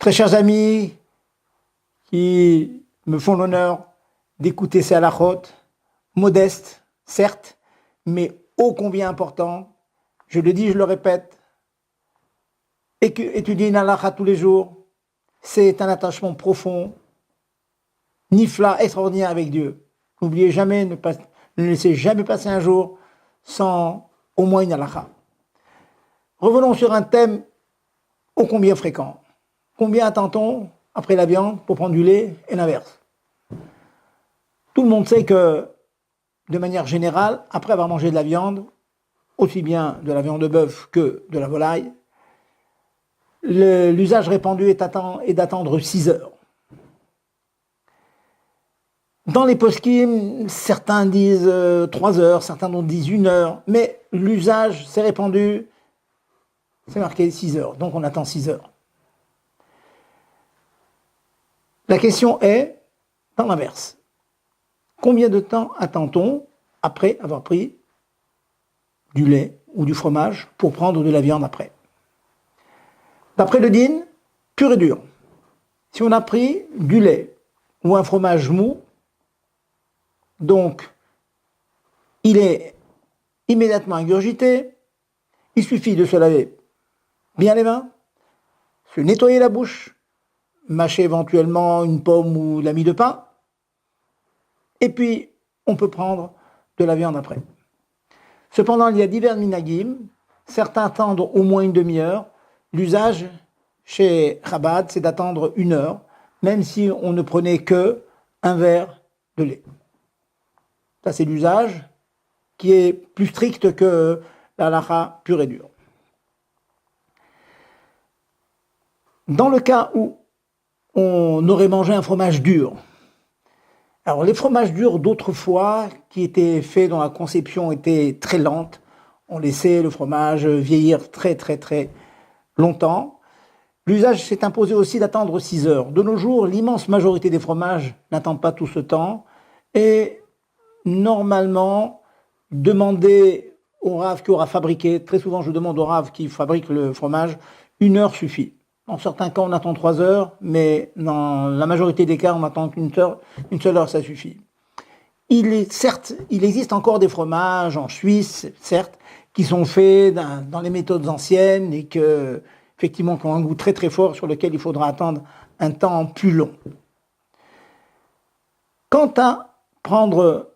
Très chers amis qui me font l'honneur d'écouter ces halachot, modestes, certes, mais ô combien importants. Je le dis, je le répète, étudier une halacha tous les jours, c'est un attachement profond, nifla, extraordinaire avec Dieu. N'oubliez jamais, ne laissez jamais passer un jour sans au moins une halacha. Revenons sur un thème ô combien fréquent. Combien attend-on après la viande pour prendre du lait et l'inverse? Tout le monde sait que, de manière générale, après avoir mangé de la viande, aussi bien de la viande de bœuf que de la volaille, l'usage répandu est d'attendre 6 heures. Dans les poskim, certains disent 3 heures, certains d'autres disent 1 heure, mais l'usage s'est répandu, c'est marqué 6 heures, donc on attend 6 heures. La question est, dans l'inverse, combien de temps attend-on après avoir pris du lait ou du fromage pour prendre de la viande après? D'après le din, pur et dur, si on a pris du lait ou un fromage mou, donc il est immédiatement ingurgité, il suffit de se laver bien les mains, se nettoyer la bouche, mâcher éventuellement une pomme ou de la mie de pain, et puis on peut prendre de la viande après. Cependant, il y a divers minagim, certains attendent au moins une demi-heure. L'usage chez Chabad, c'est d'attendre 1 heure, même si on ne prenait que un verre de lait. Ça, c'est l'usage qui est plus strict que la halacha pure et dure. Dans le cas où on aurait mangé un fromage dur, alors les fromages durs d'autrefois, qui étaient faits dont la conception était très lente, on laissait le fromage vieillir très très très longtemps. L'usage s'est imposé aussi d'attendre 6 heures. De nos jours, l'immense majorité des fromages n'attendent pas tout ce temps et normalement, demander au Rav qui aura fabriqué, très souvent je demande au Rav qui fabrique le fromage, 1 heure suffit. Dans certains cas, on attend 3 heures, mais dans la majorité des cas, on attend qu'une seule heure, ça suffit. Il existe encore des fromages en Suisse, certes, qui sont faits dans les méthodes anciennes et que, effectivement, qui ont un goût très très fort sur lequel il faudra attendre un temps plus long. Quant à prendre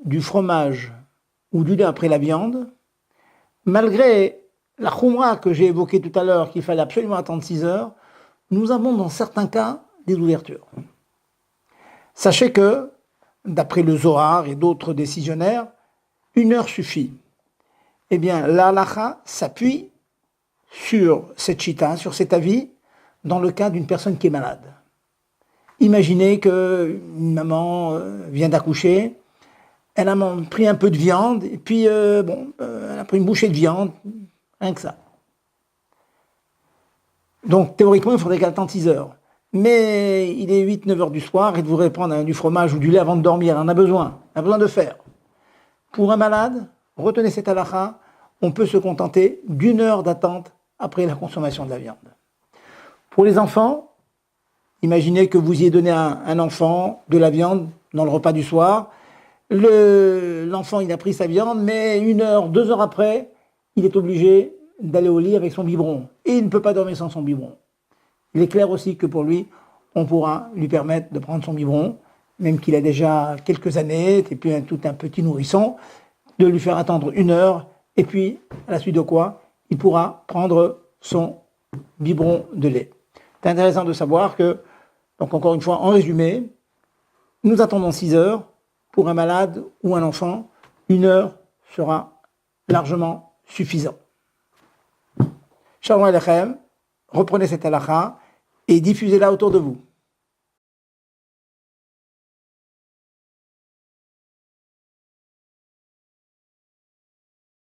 du fromage ou du lait après la viande, malgré la khumra que j'ai évoquée tout à l'heure, qu'il fallait absolument attendre 6 heures, nous avons dans certains cas des ouvertures. Sachez que, d'après le Zohar et d'autres décisionnaires, 1 heure suffit. Eh bien, la halacha s'appuie sur cette chita, sur cet avis, dans le cas d'une personne qui est malade. Imaginez qu'une maman vient d'accoucher, elle a pris un peu de viande, et puis elle a pris une bouchée de viande, rien que ça. Donc théoriquement, il faudrait qu'elle attende 6 heures. Mais il est 8-9 heures du soir, et devrait prendre du fromage ou du lait avant de dormir, elle en a besoin de faire. Pour un malade, retenez cette halacha, on peut se contenter d'1 heure d'attente après la consommation de la viande. Pour les enfants, imaginez que vous ayez donné à un enfant de la viande dans le repas du soir. L'enfant, il a pris sa viande, mais 1 heure, 2 heures après, il est obligé d'aller au lit avec son biberon. Et il ne peut pas dormir sans son biberon. Il est clair aussi que pour lui, on pourra lui permettre de prendre son biberon, même qu'il a déjà quelques années, et puis tout un petit nourrisson, de lui faire attendre 1 heure, et puis, à la suite de quoi, il pourra prendre son biberon de lait. C'est intéressant de savoir que, donc encore une fois, en résumé, nous attendons 6 heures. Pour un malade ou un enfant, 1 heure sera largement suffisant. Shalom Aleichem, reprenez cette halakha et diffusez-la autour de vous.